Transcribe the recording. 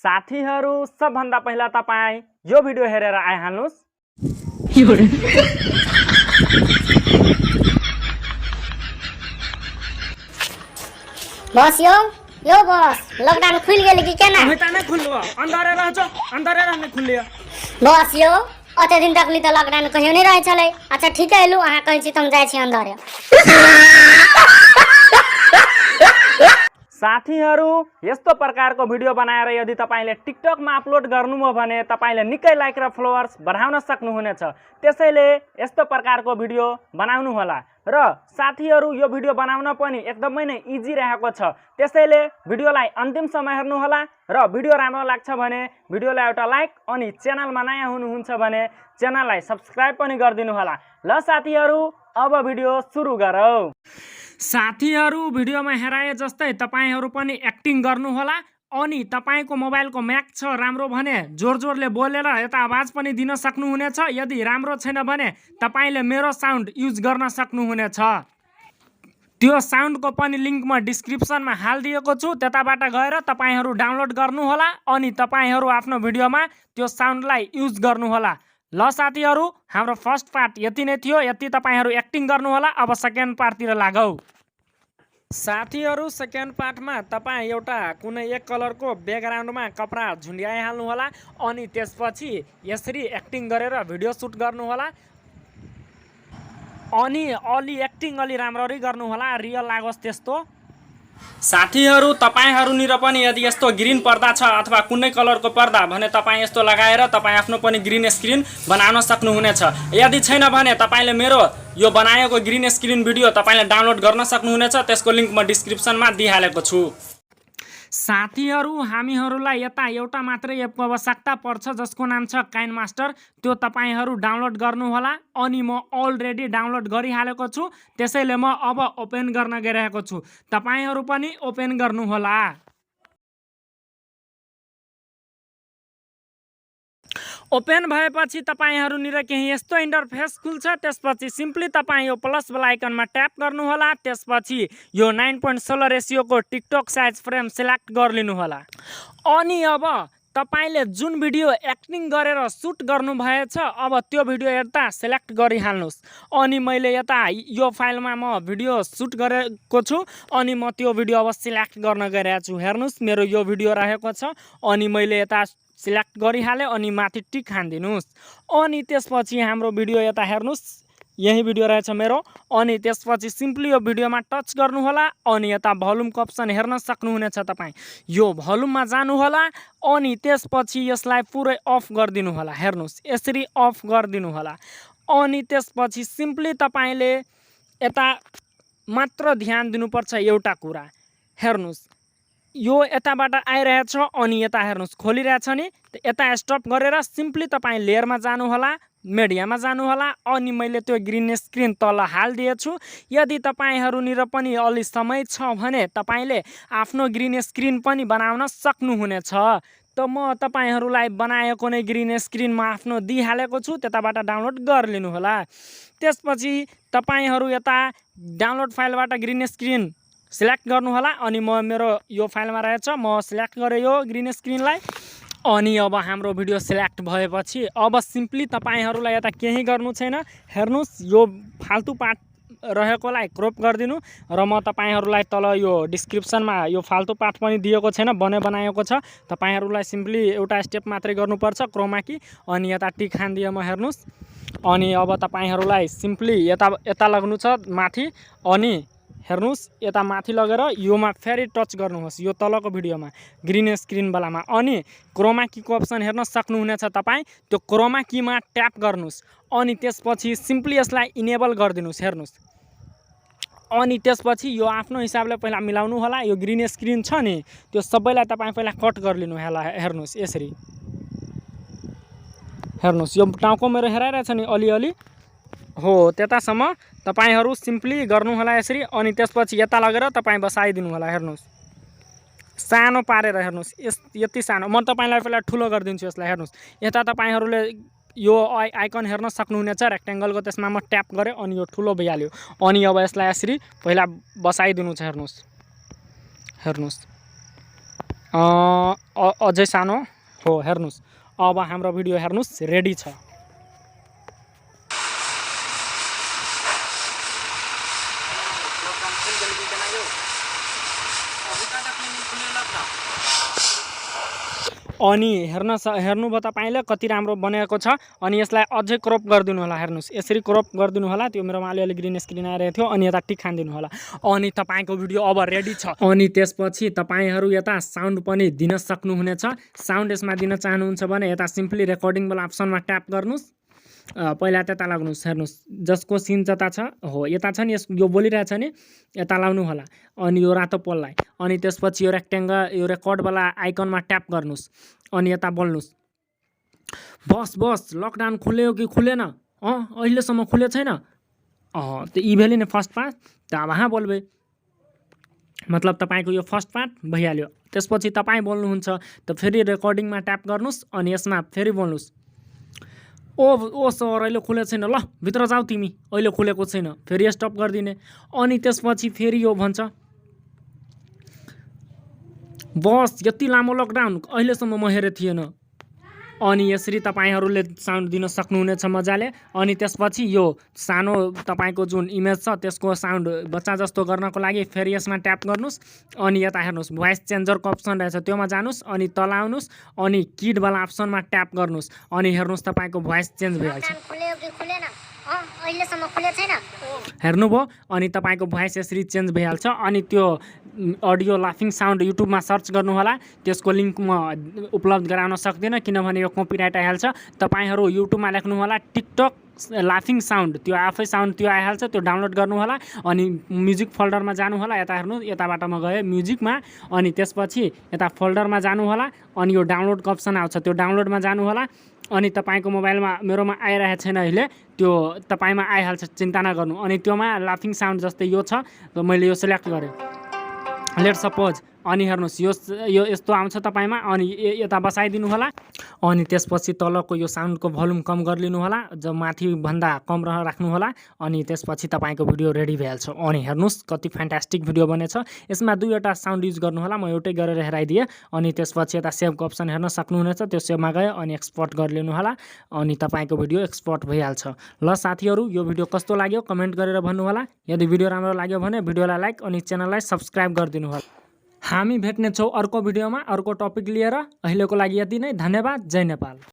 साथीहरु सबभन्दा पहिला तपाई यो भिडियो हेरेर आइहाल्नुस्। बस यो बस लकडाउन खुल गेल कि केना? त नै खुल्लो अन्धारे रहने खुल्लियो। बस यो अते दिन तक त लकडाउन कहियो नै रहे छलै। अच्छा ठीक है लु अहाँ कहै छी त हम जाय छी अन्धारे। साथीहरु यस्तो प्रकारको भिडियो बनाएर यदि तपाईले टिकटकमा अपलोड गर्नुभयो भने तपाईले निकै लाइक र फलोअर्स बढाउन सक्नुहुनेछ। त्यसैले यस्तो प्रकारको भिडियो बनाउनु होला र साथीहरु यो भिडियो बनाउन पनि एकदमै नै इजी रहेको छ। त्यसैले भिडियोलाई अन्तिमसम्म हेर्नु होला र भिडियो राम्रो लाग्छ भने भिडियोलाई एउटा लाइक अनि च्यानलमा नयाँ हुनुहुन्छ भने च्यानललाई सब्स्क्राइब पनि गरिदिनु होला। ल साथीहरु अब भिडियो सुरु गरौँ। साथीहरु भिडियोमा हेराए जस्तै तपाईहरु पनि एक्टिङ गर्नु होला अनि तपाईको मोबाइलको म्याक छ राम्रो भने जोर-जोरले बोलेर यता आवाज पनि दिन सक्नुहुनेछ। यदि राम्रो छैन भने तपाईले मेरो साउन्ड युज गर्न सक्नुहुनेछ। त्यो साउन्डको पनि लिंक म डिस्क्रिप्सनमा हाल्दिएको छु, त्यताबाट गएर तपाईहरु डाउनलोड गर्नु होला अनि तपाईहरु आफ्नो भिडियोमा त्यो साउन्डलाई युज गर्नु होला। ल साथीहरु हाम्रो फर्स्ट पार्ट यति नै थियो। यति तपाईहरु एक्टिङ गर्नु होला। अब सेकेन्ड पार्टतिर लागौ। साथीहरु सेकेन्ड पार्टमा तपाई एउटा कुनै एक कलरको ब्याकग्राउन्डमा कपडा झुन्ड्याइहाल्नु होला अनि त्यसपछि यसरी एक्टिङ गरेर भिडियो सुट गर्नु होला अनि अलि एक्टिङ अलि राम्ररी गर्नु होला, रियल लागोस् त्यस्तो। साथीहरु तपाईहरुनिर पनि यदि यस्तो ग्रीन पर्दा छ अथवा कुनै कलरको पर्दा भने तपाई यस्तो लगाएर तपाई आफ्नो पनि ग्रीन स्क्रिन बनाउन सक्नुहुनेछ। यदि छैन भने तपाईले मेरो यो बनाएको ग्रीन स्क्रिन भिडियो तपाईले डाउनलोड गर्न सक्नुहुनेछ। त्यसको लिंक म डिस्क्रिप्सनमा दिइहालेको छु। साथीहरु हामीहरुलाई यता एउटा मात्रै एपको आवश्यकता पर्छ जसको नाम छ काइनमास्टर। त्यो तपाईहरु डाउनलोड गर्नु होला अनि म अलरेडी डाउनलोड गरिहालेको छु। त्यसैले म अब ओपन गर्न गइरहेको छु। तपाईहरु पनि ओपन गर्नु होला। ओपन भएपछि तपाईहरुनिर केही यस्तो इन्टरफेस खुल्छ। त्यसपछि सिम्पली तपाई यो प्लस वाला आइकनमा ट्याप गर्नु होला। त्यसपछि यो 9.16 रेशियोको टिकटक साइज फ्रेम सिलेक्ट गरिलिनु होला अनि अब तपाईले जुन भिडियो एक्टिङ गरेर सुट गर्नु भएछ अब त्यो भिडियो यता सिलेक्ट गरिहाल्नुस्। अनि मैले यता यो फाइलमा म भिडियो सुट गरेको छु अनि म त्यो भिडियो अब सिलेक्ट गर्न गइरहेको छु। हेर्नुस् मेरो यो भिडियो रहेको छ अनि मैले यता सिलेक्ट गरिहाले अनि माथि टिक हान्दिनुस् अनि त्यसपछि हाम्रो भिडियो यता हेर्नुस् यही भिडियो रहेछ मेरो। अनि त्यसपछि सिम्पली यो भिडियोमा टच गर्नु होला अनि यता भोल्युमको अप्सन हेर्न सक्नुहुनेछ। तपाई यो भोल्युममा जानु होला अनि त्यसपछि यसलाई पुरै अफ गरिदिनु होला। हेर्नुस् यसरी अफ गरिदिनु होला अनि त्यसपछि सिम्पली तपाईले यता मात्र ध्यान दिनुपर्छ एउटा कुरा। हेर्नुस् यो यताबाट आइरहेछ अनि यता हेर्नुस् खोलिरहेछ नि, यता स्टप गरेर सिम्पली तपाई लेयरमा जानु होला, मिडियामा जानु होला अनि मैले त्यो ग्रीन स्क्रिन तल हाल्दिएछु। यदि तपाईहरुनिर पनि अलि समय छ भने तपाईले आफ्नो ग्रीन स्क्रिन पनि बनाउन सक्नुहुनेछ। त म तपाईहरुलाई बनाएको नै ग्रीन स्क्रिन म आफ्नो दिइहालेको छु, त्यताबाट डाउनलोड गरिलिनु होला। त्यसपछि तपाईहरु यता डाउनलोड फाइलबाट ग्रीन स्क्रिन सिलेक्ट गर्नु होला अनि म मेरो यो फाइलमा रहेछ म सिलेक्ट गरे यो ग्रीन स्क्रिनलाई अनि अब हाम्रो भिडियो सिलेक्ट भएपछि अब सिम्पली तपाईहरुलाई यता केही गर्नु छैन। हेर्नुस् यो फाल्तु पार्ट रहेकोलाई क्रप गरिदिनु र म तपाईहरुलाई तल यो डिस्क्रिप्सनमा यो फाल्तु पार्ट पनि दिएको छैन बनाएको छ। तपाईहरुलाई सिम्पली एउटा स्टेप मात्रै गर्नुपर्छ क्रोमा की अनि यता टिक हान्दिए म। हेर्नुस् अनि अब तपाईहरुलाई सिम्पली यता लाग्नु छ माथि अनि हेर्नुस् यता माथि लगेर योमा फेरि टच गर्नुहोस् यो तलको भिडियोमा ग्रीन स्क्रिन वालामा अनि क्रोमा की को अप्सन हेर्न सक्नुहुनेछ। तपाई त्यो क्रोमा कीमा ट्याप गर्नुस् अनि त्यसपछि सिम्पली यसलाई इनेबल गरिदिनुस्। हेर्नुस् अनि त्यसपछि यो आफ्नो हिसाबले पहिला मिलाउनु होला। यो ग्रीन स्क्रिन छ नि त्यो सबैलाई तपाई पहिला कट गरिलिनु होला। हेर्नुस् यसरी हेर्नुस् यो टाउको मेरो हेराइरहेछ नि अलिअलि हो त्यतासम्म तपाईहरु सिम्पली गर्नु होला यसरी अनि त्यसपछि यता लगेर तपाई बसाइदिनु होला। हेर्नुस् सानो पारेर हेर्नुस् यति सानो म तपाईलाई पहिला ठुलो गरिदिन्छु यसलाई। हेर्नुस् यता तपाईहरुले यो आइकन हेर्न सक्नुहुनेछ रेक्टेंगलको, त्यसमा म ट्याप गरे अनि यो ठुलो भइहाल्यो अनि अब यसलाई यसरी पहिला बसाइदिनु छ। हेर्नुस् अझै सानो हो हेर्नुस्। अब हाम्रो भिडियो हेर्नुस् रेडी छ। अनि हेर्नुभयो तपाईँले कति राम्रो बनेको छ। अनि यसलाई अझै क्रप गरिदिनु होला। हेर्नुस् यसरी क्रप गरिदिनु होला। त्यो मेरोमा अलिअलि ग्रिन स्क्रिन आइरहेको थियो। अनि यता टिक खानिदिनु होला। अनि तपाईँको भिडियो अब रेडी छ। अनि त्यसपछि तपाईँहरू यता साउन्ड पनि दिन सक्नुहुनेछ। साउन्ड यसमा दिन चाहनुहुन्छ भने यता सिम्पली रेकर्डिङ वाला अप्सनमा ट्याप गर्नुस्। पहिला त्यता लाग्नुहोस्। हेर्नुहोस् जसको सिन जता छ हो यता छ नि, यो बोलिरहेछ नि, यता लाउनु होला। अनि यो रातो पोललाई अनि त्यसपछि यो रेक्टेङ्गल यो रेकर्डवाला आइकनमा ट्याप गर्नुहोस्। अनि यता बोल्नुहोस्, बस लकडाउन खुल्यो कि खुलेन? अहिलेसम्म खुले छैन। तो ई भेली ने फर्स्ट पार्ट। त वहाँ बोल्बे मतलब तपाईँको यो फर्स्ट पार्ट भइहाल्यो। त्यसपछि तपाईँ बोल्नुहुन्छ त फेरि रेकर्डिङमा ट्याप गर्नुहोस्। अनि यसमा फेरि बोल्नुहोस्, ओ सर अहिले खुले छैन, ल भित्र जाऊ तिमी, अहिले खुलेको छैन। फेरि स्टप गरिदिने। अनि त्यसपछि फेरि यो भन्छ, बस यति लामो लकडाउन अहिलेसम्म म हेरेको थिएन। अनि यसरी तपाईँहरूले साउन्ड दिन सक्नुहुनेछ मजाले। अनि त्यसपछि यो सानो तपाईँको जुन इमेज छ त्यसको साउन्ड बच्चा जस्तो गर्नको लागि फेरि यसमा ट्याप गर्नुहोस्। अनि यता हेर्नुहोस् भोइस चेन्जरको अप्सन रहेछ, त्योमा जानुहोस्। अनि तल आउनुहोस्। अनि किडवाला अप्सनमा ट्याप गर्नुहोस्। अनि हेर्नुहोस् तपाईँको भोइस चेन्ज भइहाल्छ। हेर्नुभयो? अनि तपाईँको भोइस यसरी चेन्ज भइहाल्छ। अनि त्यो अडियो लाफिङ साउन्ड युट्युबमा सर्च गर्नु होला। त्यसको लिङ्क म उपलब्ध गराउन सक्दिनँ किनभने यो कपिराइट आइहाल्छ। तपाईँहरू युट्युबमा लेख्नु होला टिकटक लाफिङ साउन्ड, त्यो आफै साउन्ड त्यो आइहाल्छ। त्यो डाउनलोड गर्नु होला। अनि म्युजिक फोल्डरमा जानु होला। यता हेर्नु, यताबाट म गएँ म्युजिकमा। अनि त्यसपछि यता फोल्डरमा जानु होला। अनि यो डाउनलोडको अप्सन आउँछ, त्यो डाउनलोडमा जानु होला। अनि तपाईँको मोबाइलमा मेरोमा आइरहेको छैन अहिले, त्यो तपाईँमा आइहाल्छ, चिन्ता नगर्नु। अनि त्योमा लाफिङ साउन्ड जस्तै यो छ, मैले यो सिलेक्ट गरेँ, लेट सपोज। अनि हेर्नुहोस् यो यस्तो आउँछ तपाईँमा। अनि यता बसाइदिनु होला। अनि त्यसपछि तलको यो साउन्डको भोल्युम कम गरिदिनु होला, जब माथिभन्दा कम राख्नु होला। अनि त्यसपछि तपाईँको भिडियो रेडी भइहाल्छ। अनि हेर्नुहोस् कति फ्यान्टास्टिक भिडियो बनेछ। यसमा दुईवटा साउन्ड युज गर्नु होला, म एउटै गरेर हेराइदिएँ। अनि त्यसपछि यता सेभको अप्सन हेर्न सक्नुहुनेछ, त्यो सेभमा गयो अनि एक्सपोर्ट गरिलिनु होला। अनि तपाईँको भिडियो एक्सपोर्ट भइहाल्छ। ल साथीहरू, यो भिडियो कस्तो लाग्यो कमेन्ट गरेर भन्नु होला। यदि भिडियो राम्रो लाग्यो भने भिडियोलाई लाइक अनि च्यानललाई सब्सक्राइब गरिदिनु होला। हामी भेट्नेछौँ अर्को भिडियोमा अर्को टपिक लिएर। अहिलेको लागि यति नै। धन्यवाद। जय नेपाल।